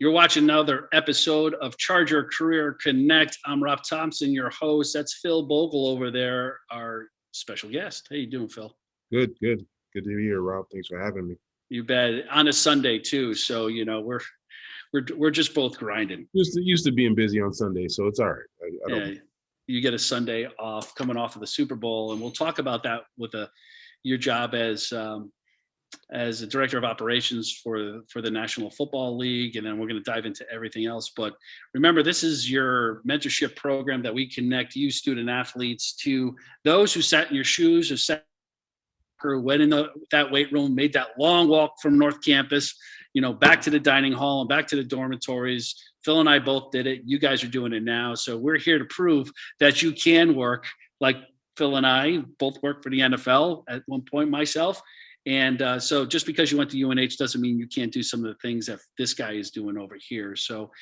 You're watching another episode of Charger Career Connect. I'm Rob Thompson, your host. That's Phil Bogle over there, our special guest. How you doing, Phil? Good, good. Good to be here, Rob. Thanks for having me. You bet. On a Sunday too, so we're just both grinding. Used to being busy on Sunday, so it's all right. I Yeah, don't. you get a Sunday off coming off of the Super Bowl, and we'll talk about that with your job as a director of operations for the National Football League, and then we're going to dive into everything else. But remember, this is your mentorship program that we connect you student athletes to those who sat in your shoes, who went in that weight room, made that long walk from North Campus, back to the dining hall and back to the dormitories. Phil and I both did it. You guys are doing it now. So we're here to prove that you can work like Phil and I both worked for the NFL at one point myself. And so just because you went to UNH doesn't mean you can't do some of the things that this guy is doing over here. So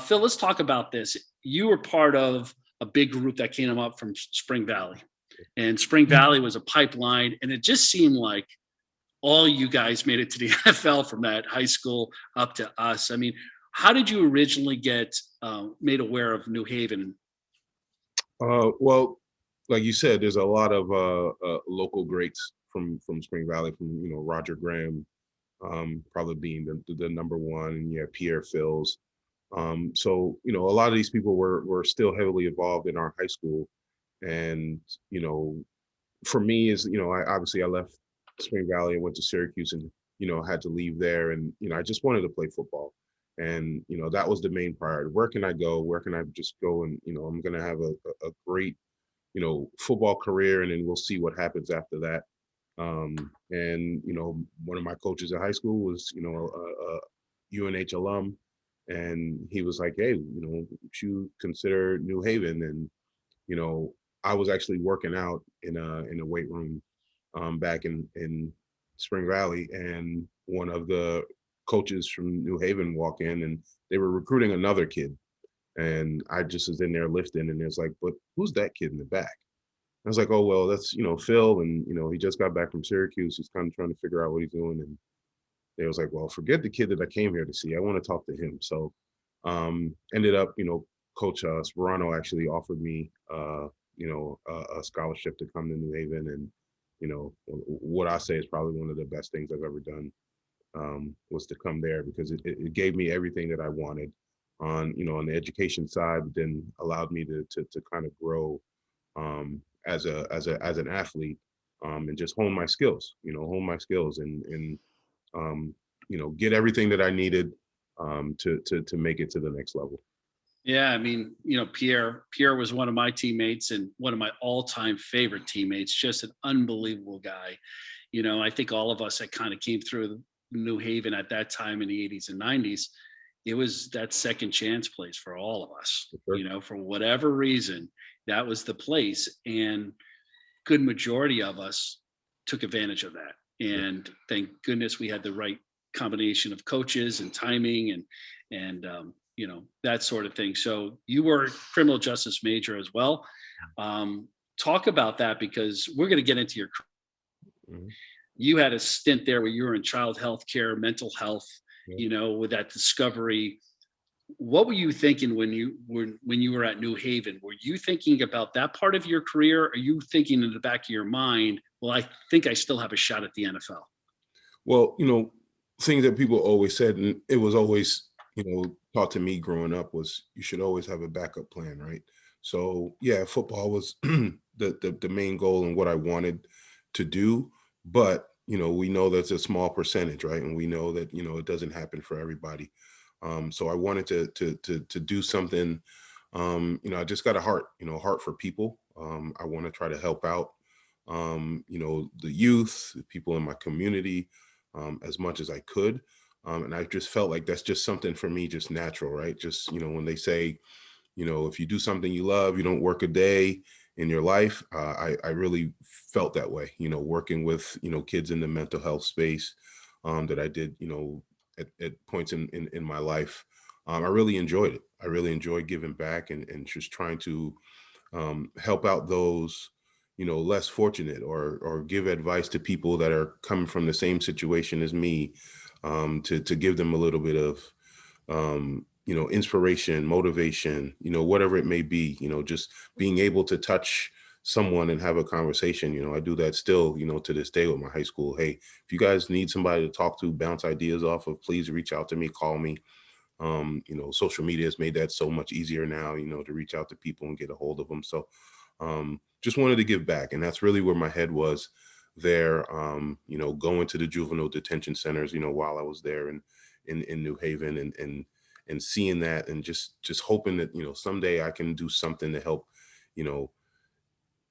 Phil, let's talk about this. You were part of a big group that came up from Spring Valley. And Spring Valley was a pipeline. And it just seemed like all you guys made it to the NFL from that high school up to us. I mean, how did you originally get made aware of New Haven? Well, like you said, there's a lot of local greats from Spring Valley, from Roger Graham, probably being the number one, and you have Pierre Phils. So a lot of these people were still heavily involved in our high school, and for me is I left Spring Valley and went to Syracuse, and had to leave there, and I just wanted to play football, and that was the main priority. Where can I go? Where can I just go? And I'm gonna have a great football career, and then we'll see what happens after that. And one of my coaches at high school was a UNH alum, and he was like, hey, would you consider New Haven? And I was actually working out in a weight room back in Spring Valley, and one of the coaches from New Haven walked in, and they were recruiting another kid, and I just was in there lifting, and it's like, but who's that kid in the back? I was like, oh, well, that's, Phil, and, he just got back from Syracuse. He's kind of trying to figure out what he's doing. And they was like, well, forget the kid that I came here to see. I want to talk to him. So ended up, Coach Sperano actually offered me, a scholarship to come to New Haven. And, what I say is probably one of the best things I've ever done, was to come there, because it gave me everything that I wanted on the education side, but then allowed me to kind of grow as an athlete, and just hone my skills, and get everything that I needed to make it to the next level. Yeah, I mean, Pierre was one of my teammates and one of my all-time favorite teammates, just an unbelievable guy. I think all of us that kind of came through New Haven at that time in the 80s and 90s, it was that second chance place for all of us. Sure. For whatever reason, that was the place, and good majority of us took advantage of that. And thank goodness we had the right combination of coaches and timing and that sort of thing. So you were a criminal justice major as well. Talk about that, because we're going to get into your career. You had a stint there where you were in child health care, mental health, with that discovery. What were you thinking when you were at New Haven? Were you thinking about that part of your career? Or are you thinking in the back of your mind, well, I think I still have a shot at the NFL? Well, things that people always said, and it was always, taught to me growing up, was you should always have a backup plan, right? So yeah, football was the main goal and what I wanted to do. But, we know that's a small percentage, right? And we know that, it doesn't happen for everybody. So I wanted to do something. I just got a heart for people. I want to try to help out, the youth, the people in my community, as much as I could. And I just felt like that's just something for me, just natural, right? Just, when they say, if you do something you love, you don't work a day in your life. I really felt that way, working with, kids in the mental health space, that I did, at points in my life. I really enjoyed it. I really enjoyed giving back, and just trying to help out those, less fortunate, or give advice to people that are coming from the same situation as me, to give them a little bit of inspiration, motivation, whatever it may be, just being able to touch someone and have a conversation. I do that still, to this day with my high school. Hey, if you guys need somebody to talk to, bounce ideas off of, please reach out to me, call me. Social media has made that so much easier now, to reach out to people and get a hold of them. So just wanted to give back. And that's really where my head was there, going to the juvenile detention centers, while I was there in New Haven, and seeing that, and just hoping that, someday I can do something to help, you know,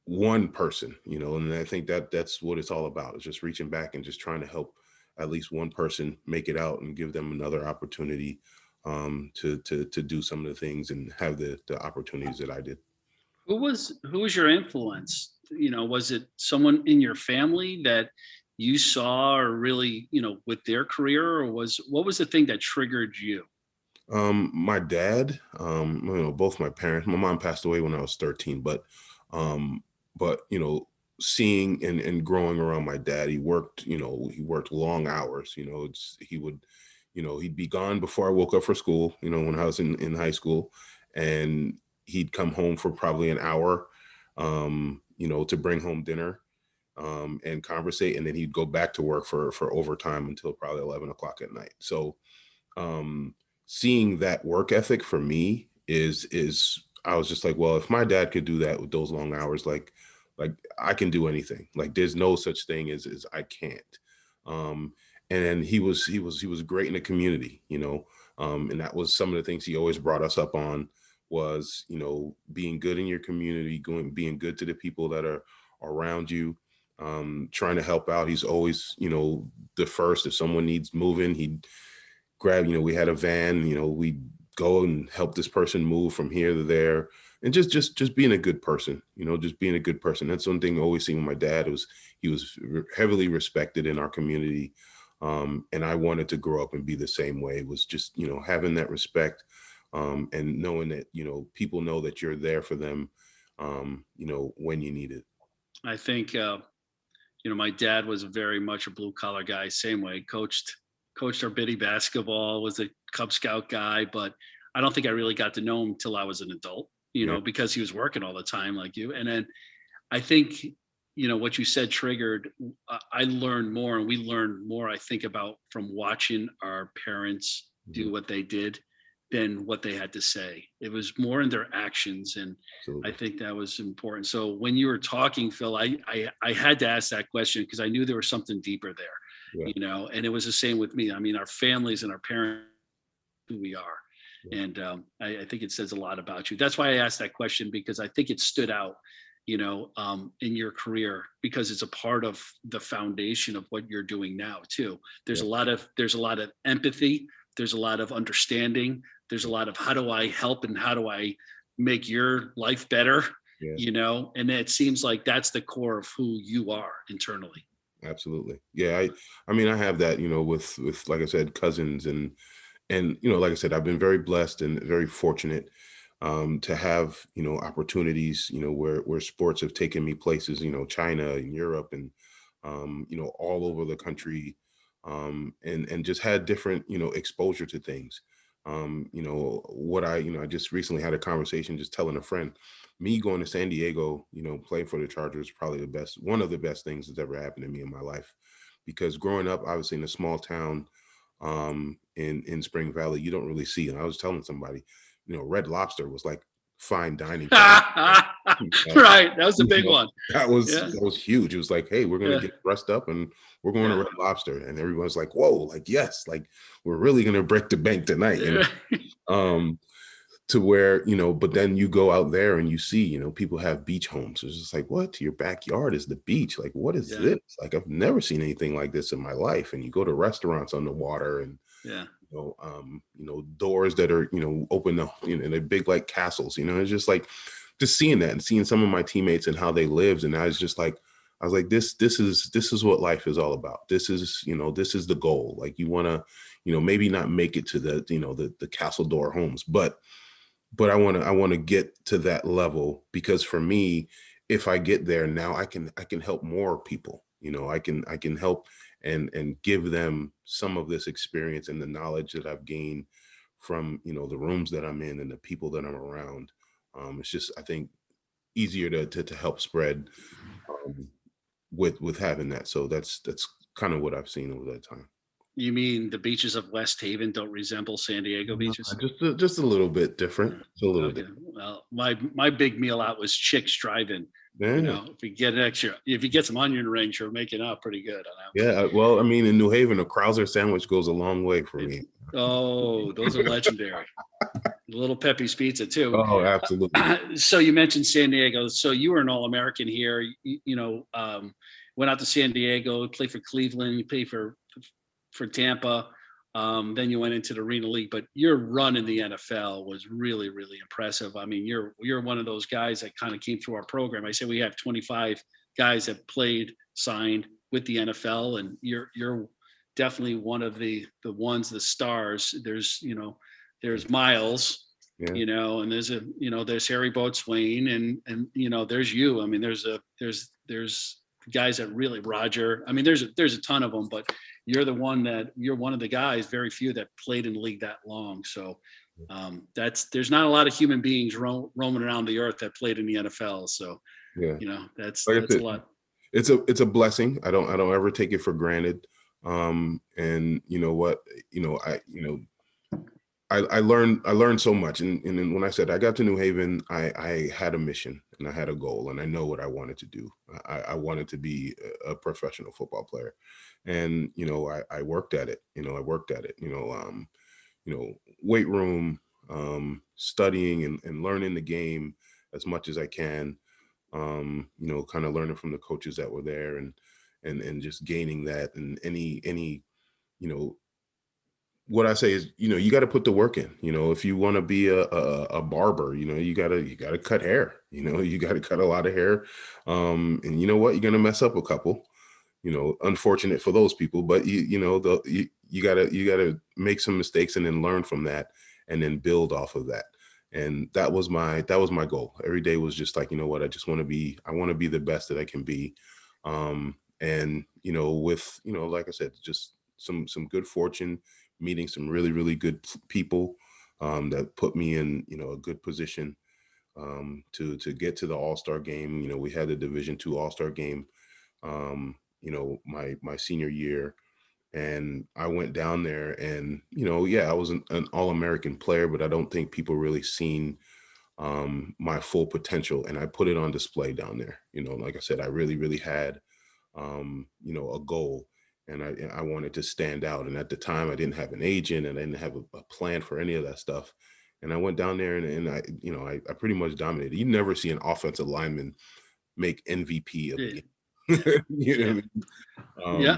one person, and I think that that's what it's all about, is just reaching back and just trying to help at least one person make it out and give them another opportunity to do some of the things and have the opportunities that I did. Who was your influence? Was it someone in your family that you saw or really, with their career, or what was the thing that triggered you? My dad, both my parents. My mom passed away when I was 13, um, but seeing and growing around my dad, he worked long hours. He'd be gone before I woke up for school. When I was in high school, and he'd come home for probably an hour, to bring home dinner, and conversate, and then he'd go back to work for overtime until probably 11 o'clock at night. So um, seeing that work ethic for me is I was just like, well, if my dad could do that with those long hours, like I can do anything. Like there's no such thing as I can't. Um, and then he was great in the community, and that was some of the things he always brought us up on, was being good in your community, being good to the people that are around you, trying to help out. He's always the first. If someone needs moving, he'd grab, we had a van, we go and help this person move from here to there, and just being a good person, just being a good person. That's one thing I always seen with my dad, was he was heavily respected in our community. And I wanted to grow up and be the same way. It was just, having that respect, and knowing that, people know that you're there for them, when you need it. I think my dad was very much a blue collar guy, same way. Coached our biddy basketball, was a Cub Scout guy, but I don't think I really got to know him till I was an adult, Yeah. because he was working all the time like you. And then I think, what you said triggered, I learned more, and we learned more, I think, about from watching our parents Mhm. do what they did than what they had to say. It was more in their actions. And I Absolutely. think that was important. So when you were talking, Phil, I had to ask that question because I knew there was something deeper there, Yeah. and it was the same with me. I mean, our families and our parents, who we are. Yeah. And I think it says a lot about you. That's why I asked that question, because I think it stood out, in your career, because it's a part of the foundation of what you're doing now too. There's Yeah. a lot of empathy. There's a lot of understanding. There's a lot of, how do I help and how do I make your life better, Yeah. and it seems like that's the core of who you are internally. Absolutely. Yeah. I mean, I have that, with, like I said, cousins, and like I said, I've been very blessed and very fortunate, to have, opportunities, where sports have taken me places, China and Europe, and all over the country, and just had different, exposure to things. I just recently had a conversation, just telling a friend, me going to San Diego, playing for the Chargers, probably one of the best things that's ever happened to me in my life, because growing up, obviously in a small town, in Spring Valley, you don't really see. And I was telling somebody, Red Lobster was like fine dining for me. Uh, Right, that was a you big know, one. that was Yeah, that was huge. It was like, hey, we're gonna yeah, get dressed up and we're going to yeah, Red Lobster, and everyone's like, whoa, like yes, like we're really gonna break the bank tonight, yeah. Um, to where, but then you go out there and you see, people have beach homes. It's just like, what? Your backyard is the beach. Like, what is Yeah, this? Like, I've never seen anything like this in my life. And you go to restaurants on the water, and yeah. doors that are, open, they're big like castles. It's just like, just seeing that and seeing some of my teammates and how they lived, and I was like, this is what life is all about. This is the goal. Like, you want to, maybe not make it to the castle door homes, but I want to get to that level, because for me, if I get there now, I can help more people. I can help and give them some of this experience and the knowledge that I've gained from, the rooms that I'm in and the people that I'm around. It's just, I think, easier to help spread um, with having that. So that's kind of what I've seen over that time. You mean the beaches of West Haven don't resemble San Diego beaches? Just a little bit different. Just a little Okay. Well, my big meal out was Chick's Drive-In. different. If you get some onion rings, you're making out pretty good on that. Yeah. Well, I mean, in New Haven, a Krauser sandwich goes a long way for me. Oh, those are legendary. Little Pepe's Pizza too. Oh, absolutely. So you mentioned San Diego. So you were an All-American here. Went out to San Diego, played for Cleveland, you played for Tampa. Then you went into the Arena League, but your run in the NFL was really, really impressive. I mean, you're one of those guys that kind of came through our program. I said we have 25 guys that played, signed with the NFL, and you're definitely one of the the stars. There's Miles, Yeah. and there's Harry Boatswain, and there's you. I mean, there's guys that really Roger. I mean, there's a ton of them, but you're one of the guys, very few that played in the league that long. So there's not a lot of human beings roaming around the earth that played in the NFL. So Yeah, that's like a lot. It's a blessing. I don't ever take it for granted. And you know what, I learned so much. And then when I said I got to New Haven, I had a mission and I had a goal and I know what I wanted to do. I wanted to be a professional football player. And, I worked at it, weight room, studying and learning the game as much as I can, kind of learning from the coaches that were there and just gaining that. And any, you know, what I say is, you got to put the work in. If you want to be a barber, you gotta cut hair. You got to cut a lot of hair, and you know what, you're gonna mess up a couple. Unfortunate for those people, but you gotta make some mistakes and then learn from that, and then build off of that. And that was my goal. Every day was just like, what, I want to be the best that I can be. And with like I said, just some good fortune, meeting some really, really good people that put me in, a good position to get to the All-Star game. We had the Division II All-Star game, my senior year. And I went down there and, yeah, I was an All-American player, but I don't think people really seen my full potential. And I put it on display down there. Like I said, I really, really had, a goal. And I wanted to stand out. And at the time, I didn't have an agent and I didn't have a plan for any of that stuff. And I went down there and I pretty much dominated. You never see an offensive lineman make MVP of the game. You know what I mean? Yeah.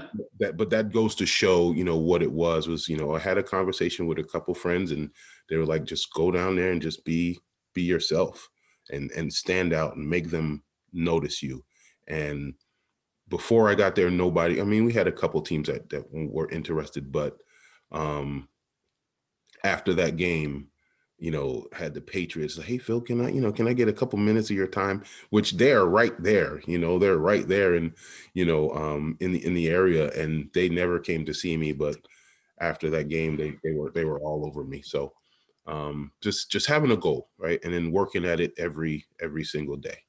But that goes to show, what it was, I had a conversation with a couple friends and they were like, just go down there and just be yourself and stand out and make them notice you. And before I got there, nobody, I mean, we had a couple teams that were interested, but after that game, had the Patriots, hey, Phil, can I get a couple minutes of your time? Which they're right there, they're right there and, in the area, and they never came to see me. But after that game, they were all over me. So just having a goal, right? And then working at it every single day,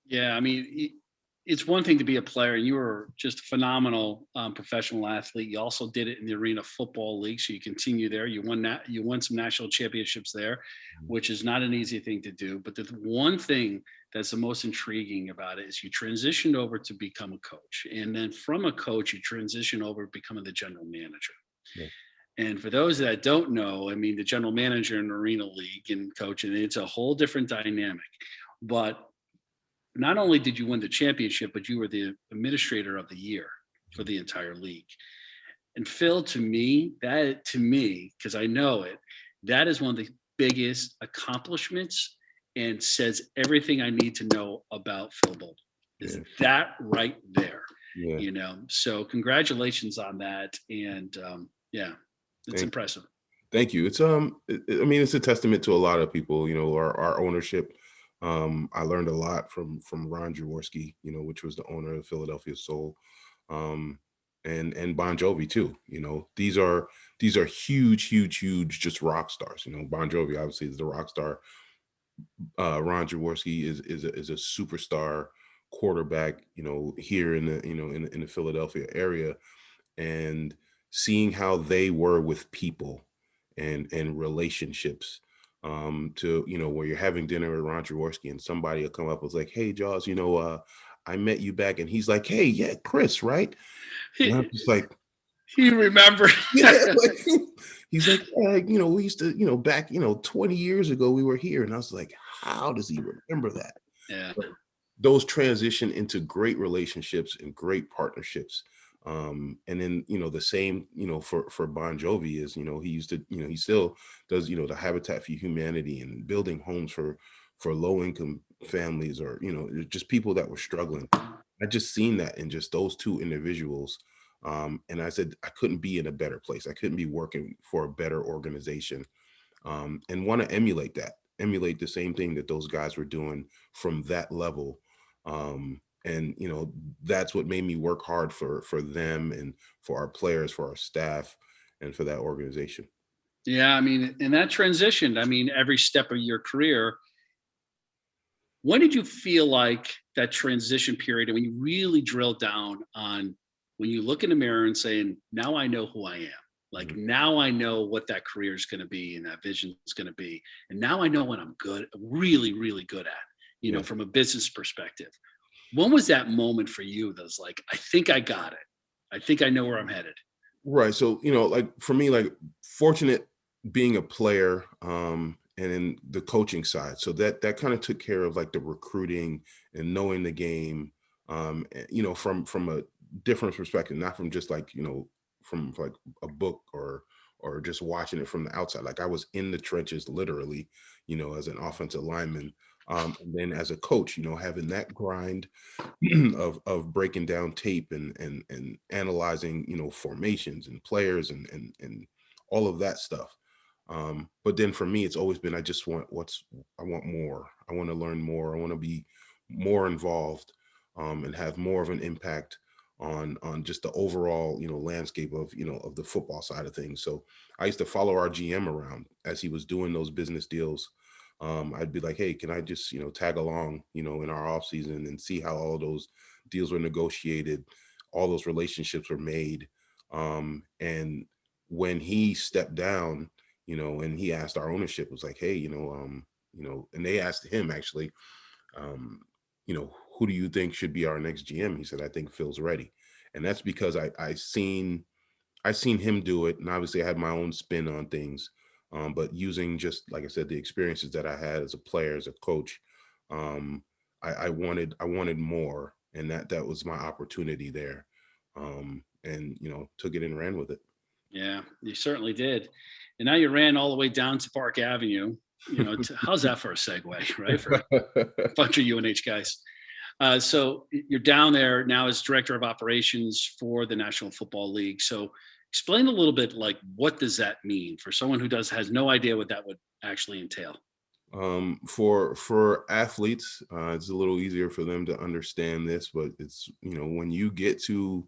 Yeah, I mean, it's one thing to be a player, and you were just a phenomenal professional athlete. You also did it in the Arena Football League, so you continue there. You won some national championships there, which is not an easy thing to do. But the one thing that's the most intriguing about it is you transitioned over to become a coach, and then from a coach, you transition over to becoming the general manager. Yeah. And for those that don't know, I mean, the general manager in Arena League and coaching, it's a whole different dynamic. But not only did you win the championship, but you were the administrator of the year for the entire league. And Phil, to me, because I know it, that is one of the biggest accomplishments and says everything I need to know about Phil Bogle. Is that right there? Yeah. So congratulations on that. And it's impressive. Thank you. It's I mean, it's a testament to a lot of people, our ownership. I learned a lot from Ron Jaworski, which was the owner of Philadelphia Soul. and Bon Jovi too. These are huge just rock stars. Bon Jovi obviously is the rock star. Ron Jaworski is a superstar quarterback, here in the Philadelphia area, and seeing how they were with people and relationships. To where you're having dinner with Ron Jaworski and somebody will come up and was like, "Hey, Jaws, I met you back," and he's like, "Hey, yeah, Chris, right?" And I'm just like, He remembered. yeah, like he's like, yeah, we used to, back, 20 years ago we were here. And I was like, how does he remember that? Yeah. But those transition into great relationships and great partnerships. And then, the same, for Bon Jovi is, he used to, he still does, the Habitat for Humanity and building homes for low income families, or, just people that were struggling. I just seen that in just those two individuals. And I said, I couldn't be in a better place. I couldn't be working for a better organization, and want to emulate the same thing that those guys were doing from that level. And that's what made me work hard for them and for our players, for our staff, and for that organization. Yeah. I mean, and that transitioned, I mean, every step of your career. When did you feel like that transition period, and when you really drilled down on when you look in the mirror and saying, now I know who I am? Like Mhm. now I know what that career is going to be and that vision is going to be. And now I know what I'm good, really, really good at, Yeah. from a business perspective. When was that moment for you that was like, I think I got it. I think I know where I'm headed. Right. So, like for me, like fortunate being a player, and then the coaching side. So that kind of took care of like the recruiting and knowing the game, from a different perspective, not from just like, from like a book or just watching it from the outside. Like I was in the trenches literally, as an offensive lineman. And then as a coach, having that grind of breaking down tape and analyzing, formations and players and all of that stuff. But then for me, it's always been, I want more. I want to learn more. I want to be more involved, and have more of an impact on just the overall, landscape of the football side of things. So I used to follow our GM around as he was doing those business deals. I'd be like, hey, can I just, tag along, in our off season and see how all those deals were negotiated, all those relationships were made. And when he stepped down, and he asked our ownership, was like, hey, and they asked him actually, um, who do you think should be our next GM? He said, I think Phil's ready. And that's because I seen him do it, and obviously I had my own spin on things. But using, just like I said, the experiences that I had as a player, as a coach, I wanted more, and that was my opportunity there, and took it and ran with it. Yeah, you certainly did. And now you ran all the way down to Park Avenue. How's that for a segue, right? For a bunch of UNH guys. So you're down there now as director of operations for the National Football League. So explain a little bit, like, what does that mean for someone who has no idea what that would actually entail? For athletes, it's a little easier for them to understand this, but it's, when you get to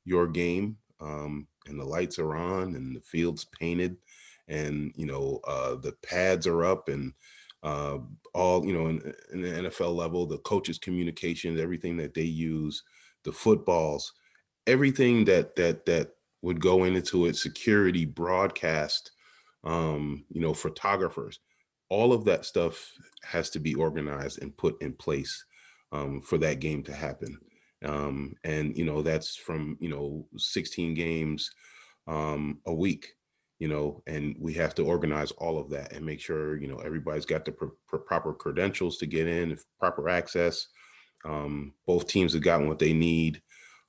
your game, and the lights are on and the field's painted, and the pads are up, and uh, all, in the NFL level, the coaches' communications, everything that they use, the footballs, everything that would go into it, security, broadcast, photographers, all of that stuff has to be organized and put in place, for that game to happen. And that's from 16 games, a week, and we have to organize all of that and make sure everybody's got the proper credentials to get in, proper access. Both teams have gotten what they need.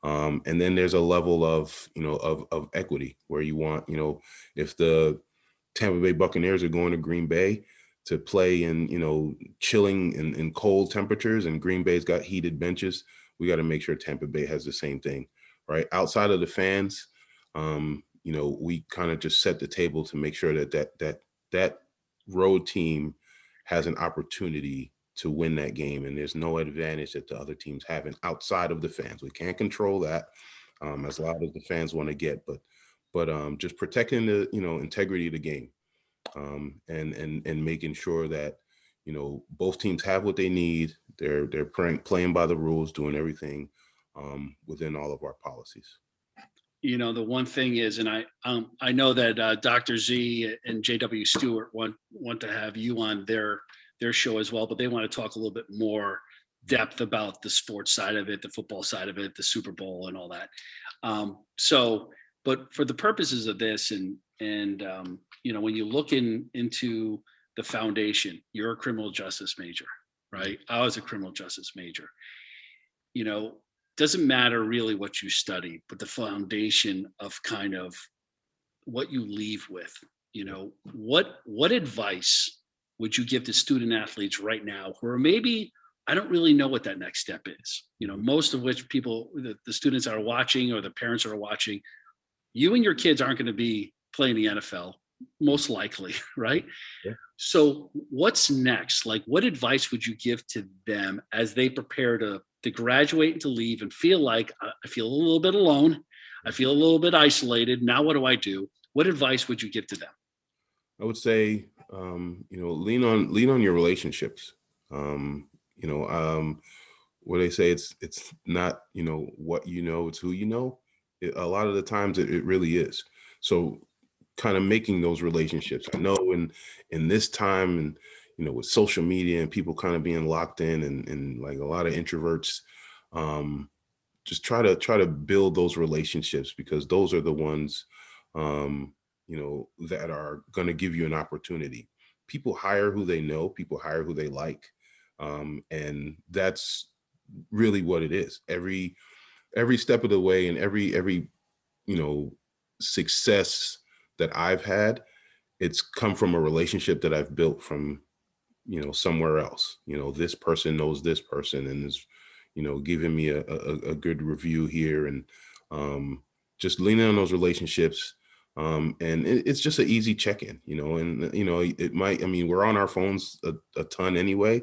And then there's a level of of equity where you want, if the Tampa Bay Buccaneers are going to Green Bay to play in, chilling and cold temperatures, and Green Bay's got heated benches, we got to make sure Tampa Bay has the same thing, right? Outside of the fans, we kind of just set the table to make sure that road team has an opportunity to win that game, and there's no advantage that the other teams having outside of the fans. We can't control that. as loud as the fans want to get, but just protecting the, integrity of the game, and making sure that, both teams have what they need. They're playing by the rules, doing everything within all of our policies. The one thing is, and I know that Dr. Z and JW Stewart want to have you on their show as well, but they want to talk a little bit more depth about the sports side of it, the football side of it, the Super Bowl and all that. But for the purposes of this, and when you look into the foundation, you're a criminal justice major, right? I was a criminal justice major. Doesn't matter really what you study, but the foundation of kind of what you leave with. What advice would you give to student athletes right now who are maybe, I don't really know what that next step is, most of which people, the students are watching or the parents are watching, you and your kids aren't going to be playing the NFL, most likely, right? Yeah. So what's next? Like, what advice would you give to them as they prepare to graduate and to leave and feel like, I feel a little bit alone, I feel a little bit isolated. Now, what do I do? What advice would you give to them? I would say, lean on your relationships. What they say, it's not, what it's who you know. A lot of the times it really is. So kind of making those relationships. I know in this time, and with social media and people kind of being locked in, and like a lot of introverts, just try to build those relationships, because those are the ones that are going to give you an opportunity. People hire who they know, people hire who they like, and that's really what it is. Every step of the way, and every success that I've had, it's come from a relationship that I've built from somewhere else. This person knows this person, and is giving me a good review here, and just leaning on those relationships. And it's just an easy check-in, and it might, we're on our phones a ton anyway.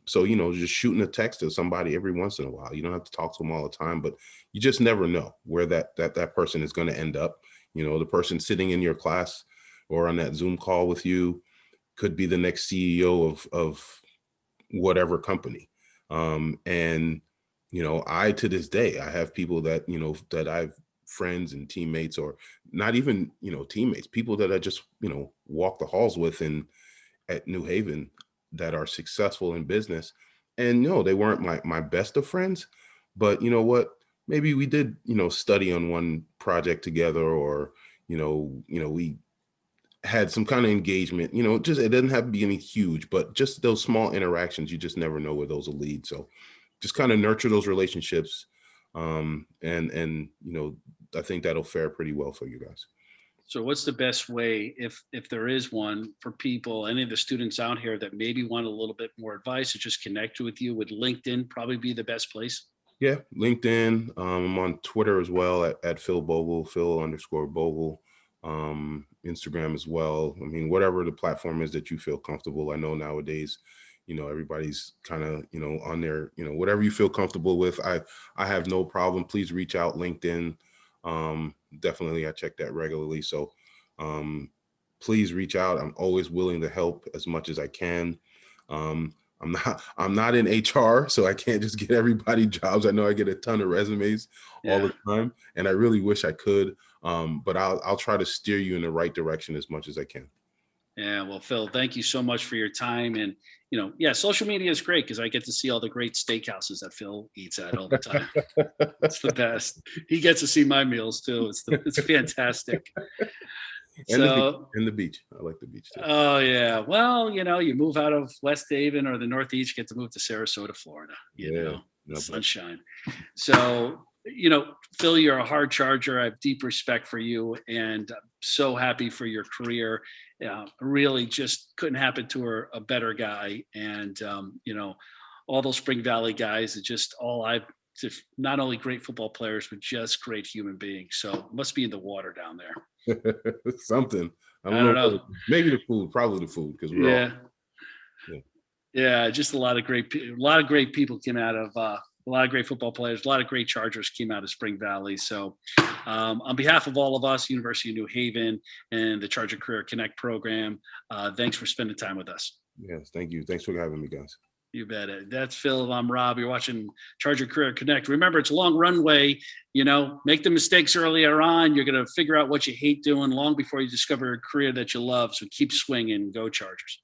So, just shooting a text to somebody every once in a while. You don't have to talk to them all the time, but you just never know where that person is going to end up. The person sitting in your class or on that Zoom call with you could be the next CEO of whatever company. And, I, to this day, I have people that, that I've friends and teammates, or not even, teammates, people that I just, walk the halls with at New Haven, that are successful in business. And no, they weren't my best of friends, but you know what? Maybe we did, study on one project together, or, we had some kind of engagement, just, it doesn't have to be any huge, but just those small interactions, you just never know where those will lead. So just kind of nurture those relationships. And I think that'll fare pretty well for you guys. So what's the best way, if there is one, for people, any of the students out here that maybe want a little bit more advice, to just connect with you? Would LinkedIn probably be the best place? Yeah, LinkedIn. I'm on Twitter as well at Phil Bogle, Phil_Bogle. Instagram as well. Whatever the platform is that you feel comfortable. I know nowadays, everybody's kind of, on there, whatever you feel comfortable with. I have no problem. Please reach out. LinkedIn. Definitely, I check that regularly. So please reach out. I'm always willing to help as much as I can. I'm not in HR, so I can't just get everybody jobs. I know I get a ton of resumes all the time, and I really wish I could. But I'll try to steer you in the right direction as much as I can. Yeah, well, Phil, thank you so much for your time. And, social media is great because I get to see all the great steakhouses that Phil eats at all the time. It's the best. He gets to see my meals too. It's fantastic. And the beach. I like the beach too. Oh yeah. Well, you move out of West Haven or the Northeast, get to move to Sarasota, Florida, sunshine. So, Phil, you're a hard charger. I have deep respect for you, and I'm so happy for your career. Really just couldn't happen to a better guy. And, all those Spring Valley guys, it's just not only great football players, but just great human beings. So it must be in the water down there. Something. I don't know. Maybe the food, probably the food, because we're all. Yeah, just a lot of great people came out of a lot of great football players, a lot of great Chargers came out of Spring Valley. So on behalf of all of us, University of New Haven and the Charger Career Connect program, thanks for spending time with us. Yes, thank you. Thanks for having me, guys. You bet it. That's Phil. I'm Rob. You're watching Charger Career Connect. Remember, it's a long runway. Make the mistakes earlier on. You're going to figure out what you hate doing long before you discover a career that you love. So keep swinging. Go Chargers.